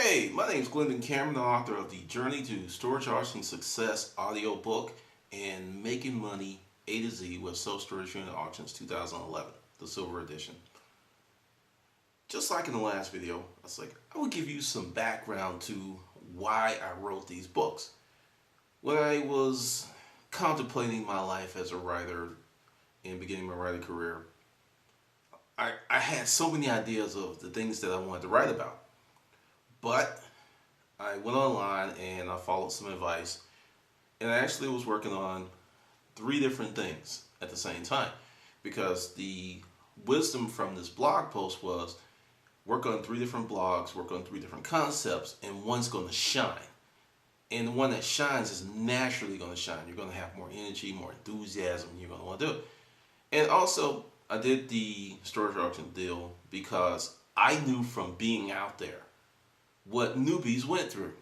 Hey, my name is Glendon Cameron, the author of the Journey to Storage Auction Success audiobook and Making Money A to Z with Self-Storage Unit Auctions 2011, the Silver Edition. Just like in the last video, I would give you some background to why I wrote these books. When I was contemplating my life as a writer and beginning my writing career, I had so many ideas of the things that I wanted to write about. But I went online and I followed some advice, and I actually was working on 3 different things at the same time, because the wisdom from this blog post was work on 3 different blogs, work on 3 different concepts, and one's going to shine. And the one that shines is naturally going to shine. You're going to have more energy, more enthusiasm, and you're going to want to do it. And also, I did the storage auction deal because I knew from being out there what newbies went through,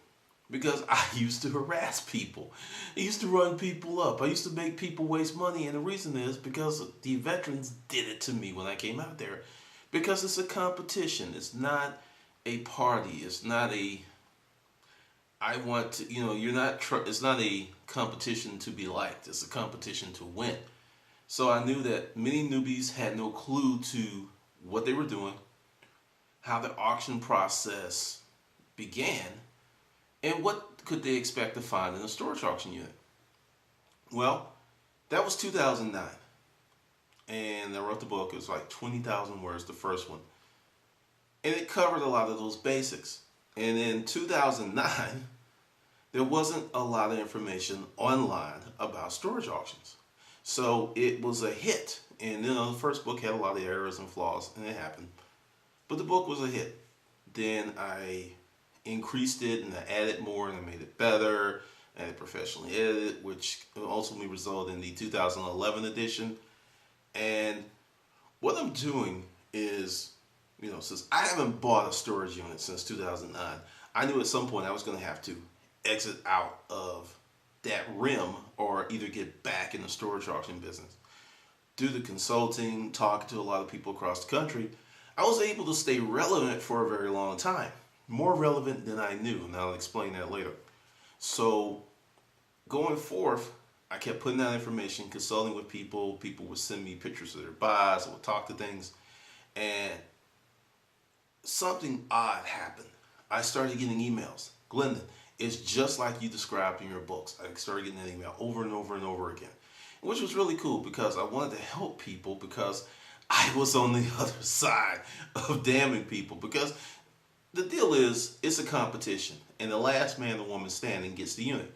because I used to harass people. I used to run people up. I used to make people waste money, and the reason is because the veterans did it to me when I came out there. Because it's a competition. It's not a party. It's not a it's not a competition to be liked. It's a competition to win. So I knew that many newbies had no clue to what they were doing, how the auction process began, and what could they expect to find in a storage auction unit. Well, that was 2009, and I wrote the book. It was like 20,000 words, the first one, and it covered a lot of those basics. And in 2009, there wasn't a lot of information online about storage auctions, so it was a hit. And the first book had a lot of errors and flaws, and it happened, but the book was a hit. Then I increased it and I added more and I made it better and professionally edited, which ultimately resulted in the 2011 edition. And what I'm doing is, since I haven't bought a storage unit since 2009, I knew at some point I was going to have to exit out of that rim or either get back in the storage auction business. Due to consulting, talking to a lot of people across the country, I was able to stay relevant for a very long time. More relevant than I knew, and I'll explain that later. So going forth, I kept putting out information, consulting with people. People would send me pictures of their buys, I would talk to things, and something odd happened. I started getting emails. Glendon, it's just like you described in your books. I started getting that email over and over and over again, which was really cool because I wanted to help people, because I was on the other side of damning people. Because the deal is, it's a competition, and the last man or woman standing gets the unit.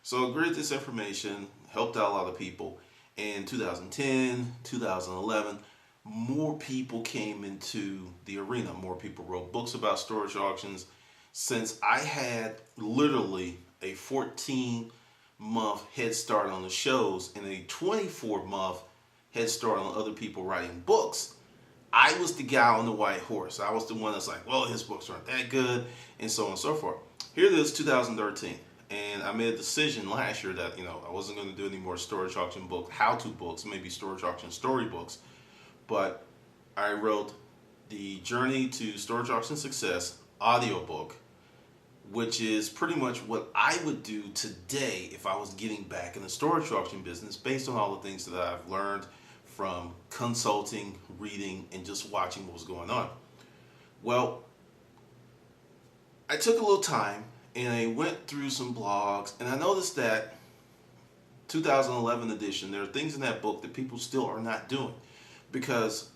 So I agreed this information, helped out a lot of people. In 2010, 2011, more people came into the arena. More people wrote books about storage auctions. Since I had literally a 14-month head start on the shows and a 24-month head start on other people writing books, I was the guy on the white horse. I was the one that's like, well, his books aren't that good, and so on and so forth. Here it is, 2013, and I made a decision last year that I wasn't going to do any more storage auction book how-to books, maybe storage auction storybooks, but I wrote the Journey to Storage Auction Success audiobook, which is pretty much what I would do today if I was getting back in the storage auction business, based on all the things that I've learned from consulting, reading, and just watching what was going on. Well, I took a little time and I went through some blogs, and I noticed that 2011 edition, there are things in that book that people still are not doing, because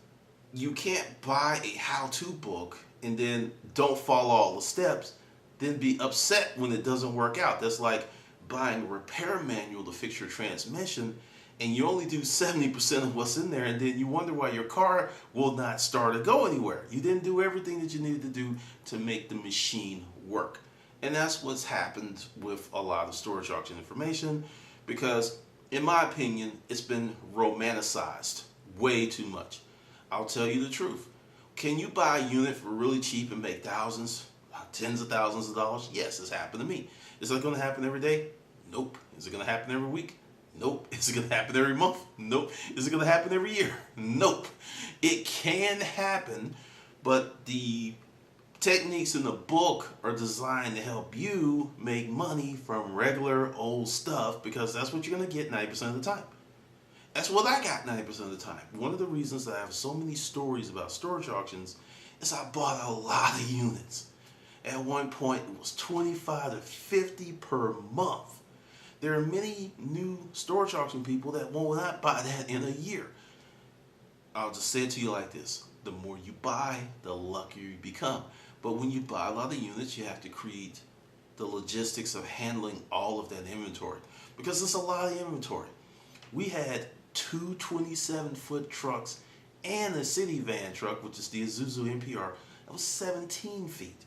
you can't buy a how-to book and then don't follow all the steps, then be upset when it doesn't work out. That's like buying a repair manual to fix your transmission, and you only do 70% of what's in there, and then you wonder why your car will not start or go anywhere. You didn't do everything that you needed to do to make the machine work. And that's what's happened with a lot of storage auction information, because in my opinion, it's been romanticized way too much. I'll tell you the truth. Can you buy a unit for really cheap and make thousands, tens of thousands of dollars? Yes, it's happened to me. Is that going to happen every day? Nope. Is it going to happen every week? Nope. Is it going to happen every month? Nope. Is it going to happen every year? Nope. It can happen, but the techniques in the book are designed to help you make money from regular old stuff because that's what you're going to get 90% of the time. That's what I got 90% of the time. One of the reasons that I have so many stories about storage auctions is I bought a lot of units. At one point, it was 25 to 50 per month. There are many new storage auction people that will not buy that in a year. I'll just say it to you like this. The more you buy, the luckier you become. But when you buy a lot of units, you have to create the logistics of handling all of that inventory. Because it's a lot of inventory. We had two 27-foot trucks and a city van truck, which is the Isuzu NPR, that was 17 feet.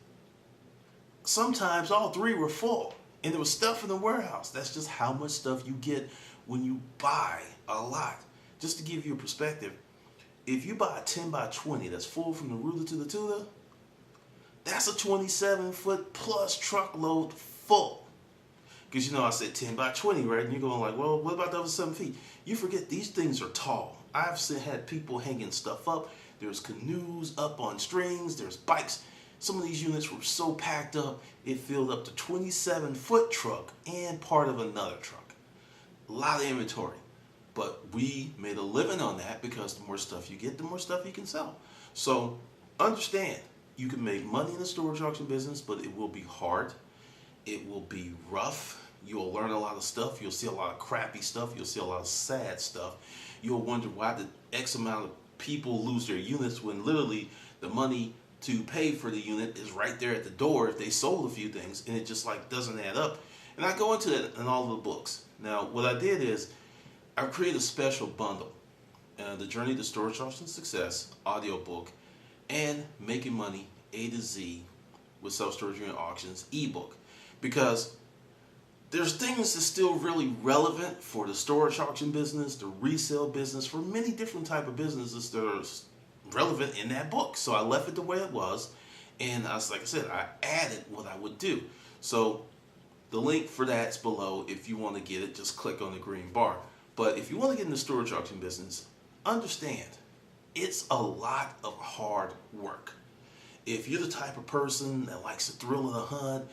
Sometimes all three were full, and there was stuff in the warehouse. That's just how much stuff you get when you buy a lot. Just to give you a perspective, if you buy a 10 by 20 that's full from the ruler to the tutor, that's a 27-foot plus truckload full. Because you know I said 10 by 20, right? And you're going like, well, what about the other 7 feet? You forget these things are tall. I've had people hanging stuff up. There's canoes up on strings. There's bikes. Some of these units were so packed up, it filled up the 27-foot truck and part of another truck. A lot of inventory. But we made a living on that because the more stuff you get, the more stuff you can sell. So understand, you can make money in the storage auction business, but it will be hard. It will be rough. You'll learn a lot of stuff. You'll see a lot of crappy stuff. You'll see a lot of sad stuff. You'll wonder why did X amount of people lose their units when literally the money to pay for the unit is right there at the door if they sold a few things, and it just like doesn't add up. And I go into that in all of the books. Now, what I did is I've created a special bundle, the Journey to Storage Auction Success audiobook and Making Money A to Z with Self-Storage Unit Auctions ebook, because there's things that's still really relevant for the storage auction business, the resale business, for many different type of businesses that are relevant in that book. So I left it the way it was, and like I said, I added what I would do. So the link for that's below. If you want to get it, just click on the green bar. But if you want to get in the storage auction business, understand it's a lot of hard work. If you're the type of person that likes the thrill of the hunt,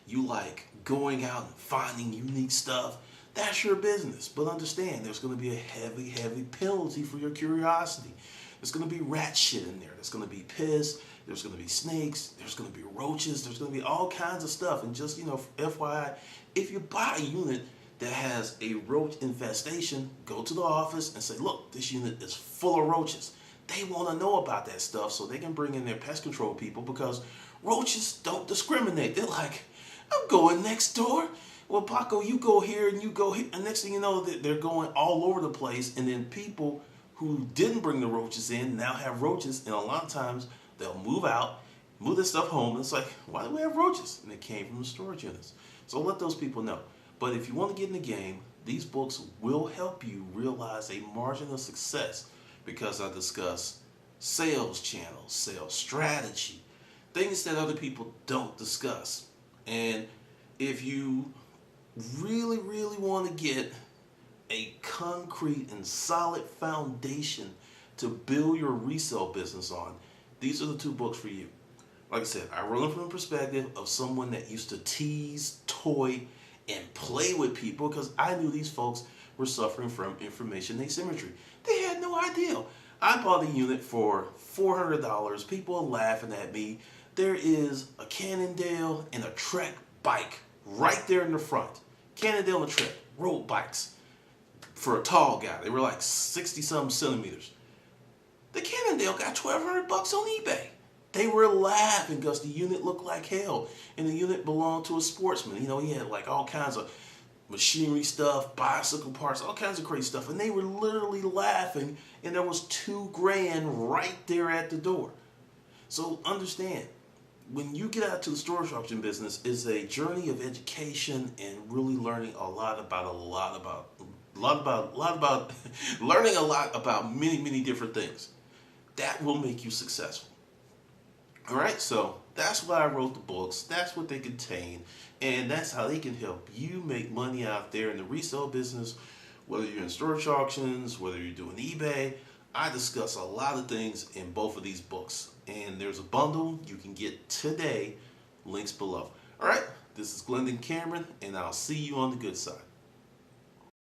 you like going out and finding unique stuff, that's your business. But understand, there's going to be a heavy, heavy penalty for your curiosity. There's going to be rat shit in there. There's going to be piss. There's going to be snakes. There's going to be roaches. There's going to be all kinds of stuff. And just, FYI, if you buy a unit that has a roach infestation, go to the office and say, look, this unit is full of roaches. They want to know about that stuff so they can bring in their pest control people, because roaches don't discriminate. They're like, I'm going next door. Well, Paco, you go here and you go here. And next thing you know, they're going all over the place. And then people who didn't bring the roaches in now have roaches. And a lot of times they'll move out, move their stuff home. And it's like, why do we have roaches? And it came from the storage units. So let those people know. But if you want to get in the game, these books will help you realize a margin of success, because I discuss sales channels, sales strategy, things that other people don't discuss. And if you really, really want to get a concrete and solid foundation to build your resale business on, these are the two books for you. Like I said, I wrote them from the perspective of someone that used to tease, toy, and play with people, because I knew these folks were suffering from information asymmetry. They had no idea. I bought a unit for $400. People are laughing at me. There is a Cannondale and a Trek bike right there in the front. Cannondale and Trek, road bikes. For a tall guy, they were like 60-something centimeters. The Cannondale got $1,200 on eBay. They were laughing because the unit looked like hell. And the unit belonged to a sportsman. He had like all kinds of machinery stuff, bicycle parts, all kinds of crazy stuff. And they were literally laughing. And there was $2,000 right there at the door. So understand, when you get out to the storage auction business, it's a journey of education and really learning learning a lot about many, many different things. That will make you successful. All right, so that's why I wrote the books. That's what they contain, and that's how they can help you make money out there in the resale business, whether you're in storage auctions, whether you're doing eBay. I discuss a lot of things in both of these books. And there's a bundle you can get today. Links below. All right, this is Glendon Cameron, and I'll see you on the good side.